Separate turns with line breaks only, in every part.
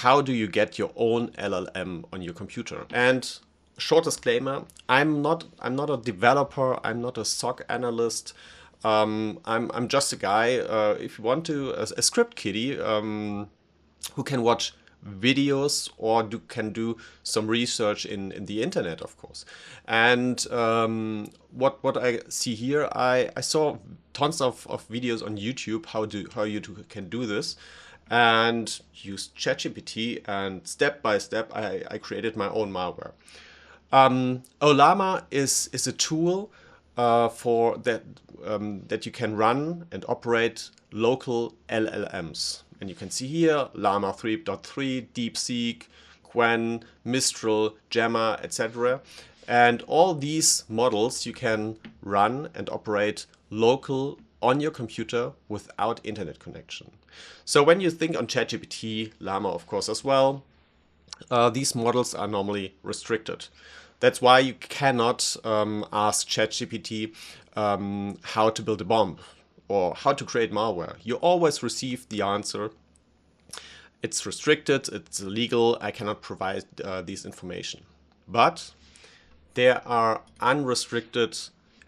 how do you get your own LLM on your computer? And short disclaimer, I'm not a developer, I'm not a SOC analyst. I'm just a guy, if you want to, a script kiddie, who can watch videos or can do some research in the internet, of course. And what I see here, I saw tons of videos on YouTube how you can do this, and use ChatGPT, and step by step I created my own malware. Olama is a tool for that you can run and operate local LLMs. And you can see here Llama 3.3, DeepSeek, Qwen, Mistral, Gemma, etc. And all these models you can run and operate local on your computer without internet connection. So when you think on ChatGPT, Llama of course as well, these models are normally restricted. That's why you cannot ask ChatGPT how to build a bomb or how to create malware. You always receive the answer: it's restricted, it's illegal, I cannot provide this information. But there are unrestricted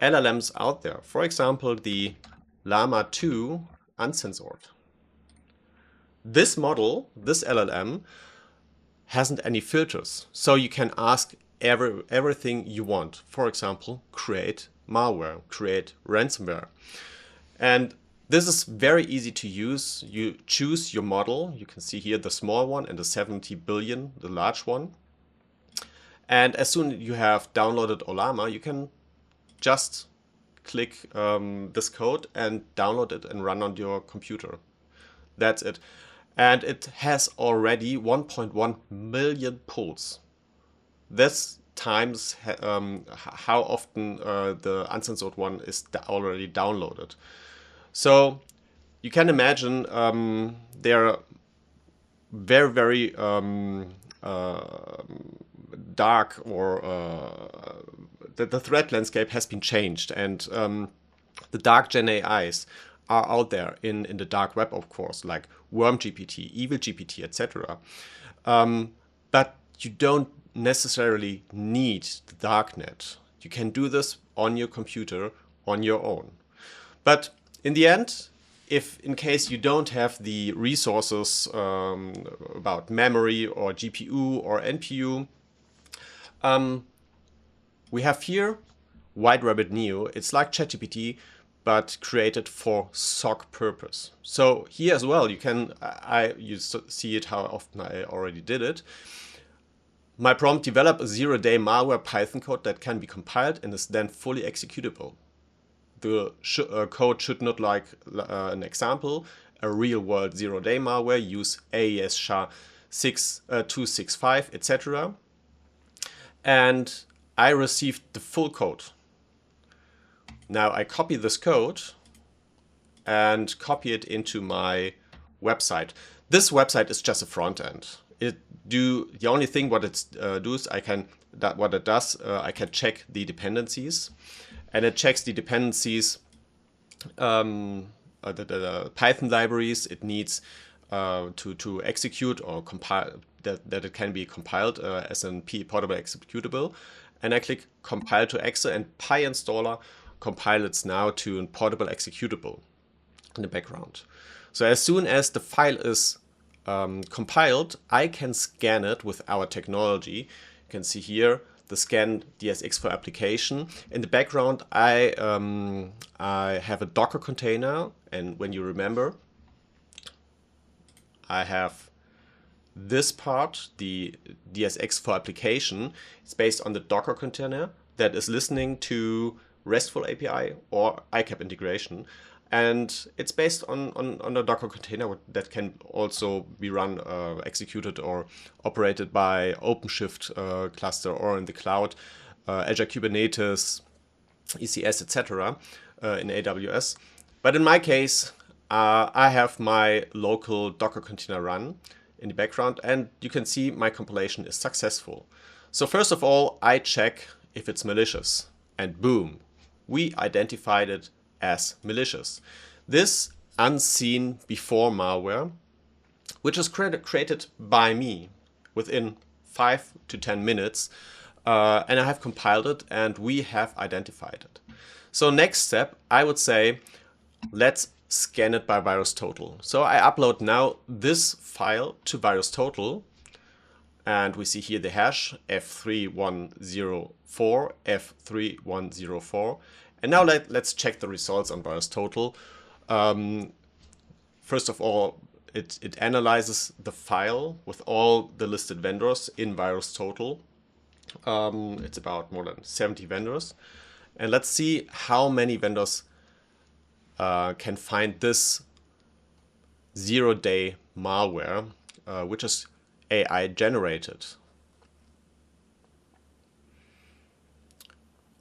LLMs out there. For example, the Llama 2 uncensored. This model, this LLM, hasn't any filters, so you can ask everything you want. For example, create malware, create ransomware. And this is very easy to use. You choose your model. You can see here the small one and the 70 billion, the large one. And as soon as you have downloaded Olama, you can just click this code and download it and run on your computer. That's it. And it has already 1.1 million pulls. This times how often the uncensored one is already downloaded. So you can imagine there are very, very dark, or the threat landscape has been changed, and the dark Gen AIs are out there in the dark web, of course, like Worm GPT, Evil GPT, etc. But you don't necessarily need the darknet. You can do this on your computer on your own. But in the end, if in case you don't have the resources about memory or GPU or NPU, we have here White Rabbit Neo. It's like ChatGPT, but created for SOC purpose. So here as well, you can you see it how often I already did it. My prompt: develop a zero-day malware Python code that can be compiled and is then fully executable. The code should not, like an example, a real-world zero-day malware, use AES SHA-265, etc. And I received the full code. Now I copy this code and copy it into my website. This website is just a front end. The only thing what it does, I can check the dependencies, and it checks the dependencies, the Python libraries it needs to execute or compile, that it can be compiled as a portable executable. And I click compile to exe, and PyInstaller compiles now to a portable executable in the background. So as soon as the file is compiled, I can scan it with our technology. You can see here the scan DSX for application. In the background, I have a Docker container, and when you remember, I have this part, the DSX for application. It's based on the Docker container that is listening to RESTful API or ICAP integration. And it's based on a Docker container that can also be run, executed or operated by OpenShift cluster or in the cloud, Azure Kubernetes, ECS, etc. In AWS. But in my case, I have my local Docker container run in the background, and you can see my compilation is successful. So first of all, I check if it's malicious, and boom, we identified it as malicious. This unseen before malware which is created by me within 5 to 10 minutes. And I have compiled it and we have identified it. So next step, I would say, let's scan it by VirusTotal. So I upload now this file to VirusTotal. And we see here the hash F3104, F3104. And now let's check the results on VirusTotal. First of all, it analyzes the file with all the listed vendors in VirusTotal. It's about more than 70 vendors. And let's see how many vendors can find this zero-day malware, which is AI generated.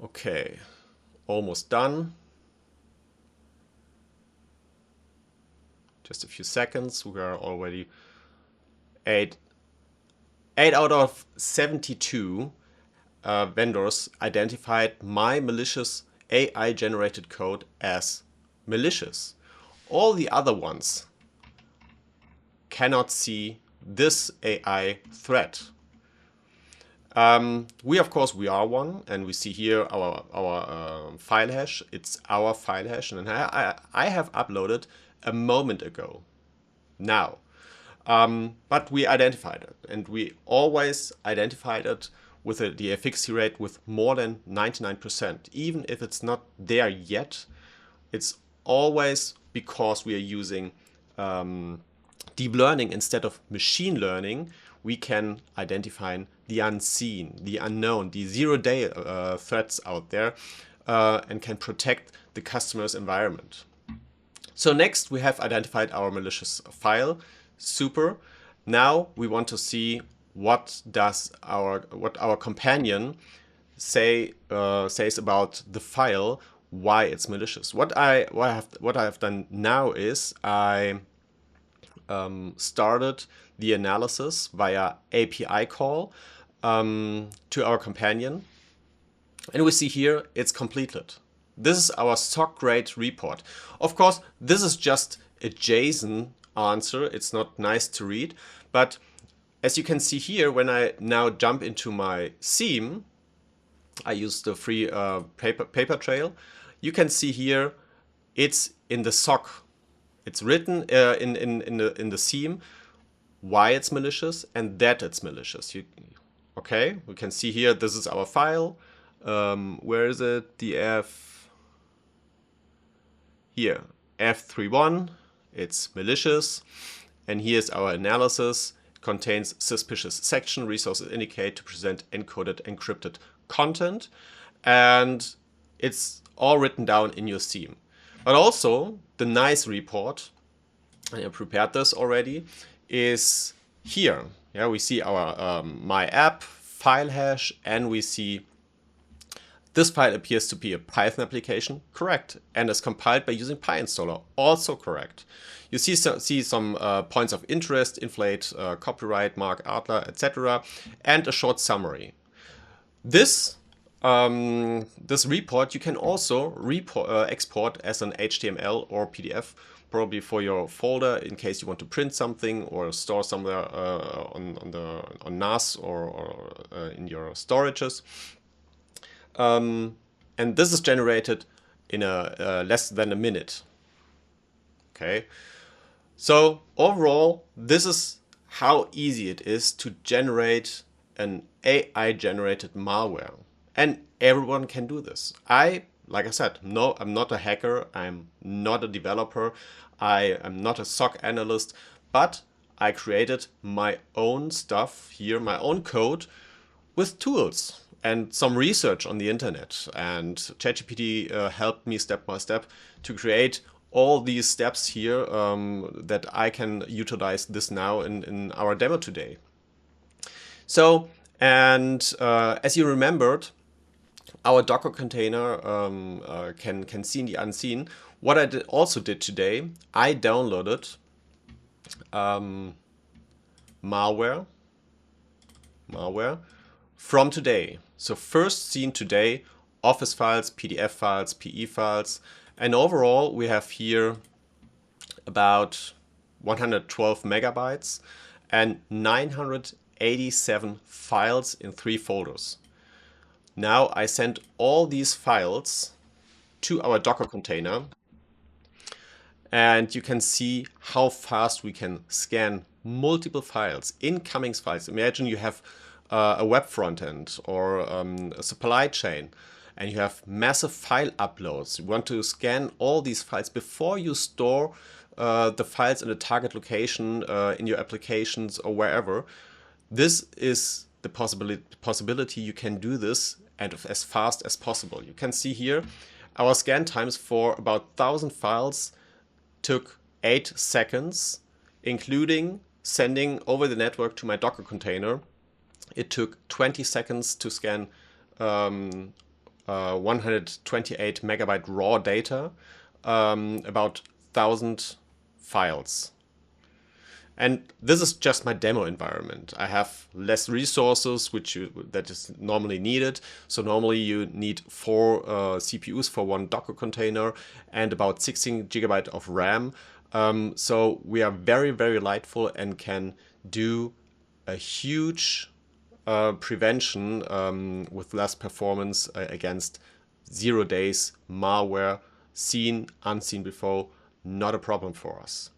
Okay, almost done. Just a few seconds. We are already 8 out of 72 vendors identified my malicious AI generated code as malicious. All the other ones cannot see this AI threat. We are one, and we see here our file hash. It's our file hash, and I have uploaded a moment ago. Now, but we identified it, and we always identified it with the efficacy rate with more than 99%. Even if it's not there yet, it's always because we are using deep learning instead of machine learning. We can identify the unseen, the unknown, the zero-day threats out there, and can protect the customer's environment. So next we have identified our malicious file. Super. Now we want to see what our companion says about the file, why it's malicious. What I have done now is I started the analysis via API call to our companion, and we see here it's completed. This is our stock grade report. Of course, this is just a JSON answer. It's not nice to read, but as you can see here, when I now jump into my theme, I use the free paper trail. You can see here it's in the SOC. It's written in the theme why it's malicious and that it's malicious. Okay, we can see here this is our file. Where is it? The here, F31, it's malicious. And here's our analysis. It contains suspicious section. Resources indicate to present encoded, encrypted content. And it's all written down in your theme. But also, the nice report, and I prepared this already, is here. Yeah, we see our my app file hash, and we see this file appears to be a Python application, correct, and is compiled by using PyInstaller, also correct. You see some points of interest, inflate, copyright, mark, Adler, etc., and a short summary. This report you can also export as an HTML or PDF, probably for your folder in case you want to print something or store somewhere on NAS or in your storages. And this is generated in less than a minute. Okay, so overall, this is how easy it is to generate an AI-generated malware, and everyone can do this. Like I said, no, I'm not a hacker. I'm not a developer. I am not a SOC analyst, but I created my own stuff here, my own code with tools and some research on the internet. And ChatGPT helped me step by step to create all these steps here that I can utilize this now in our demo today. So, and as you remembered, our Docker container can see the unseen. What I also did today, I downloaded malware from today. So first seen today, Office files, PDF files, PE files, and overall we have here about 112 megabytes and 987 files in 3 folders. Now I send all these files to our Docker container, and you can see how fast we can scan multiple files, incoming files. Imagine you have a web front end or a supply chain, and you have massive file uploads. You want to scan all these files before you store the files in a target location in your applications or wherever. This is the possibility you can do this and as fast as possible. You can see here our scan times for about 1,000 files took 8 seconds, including sending over the network to my Docker container. It took 20 seconds to scan 128 megabyte raw data, about 1,000 files. And this is just my demo environment. I have less resources that is normally needed. So normally you need 4 CPUs for one Docker container and about 16 gigabyte of RAM. So we are very, very lightful and can do a huge prevention with less performance against 0 days malware, seen, unseen before. Not a problem for us.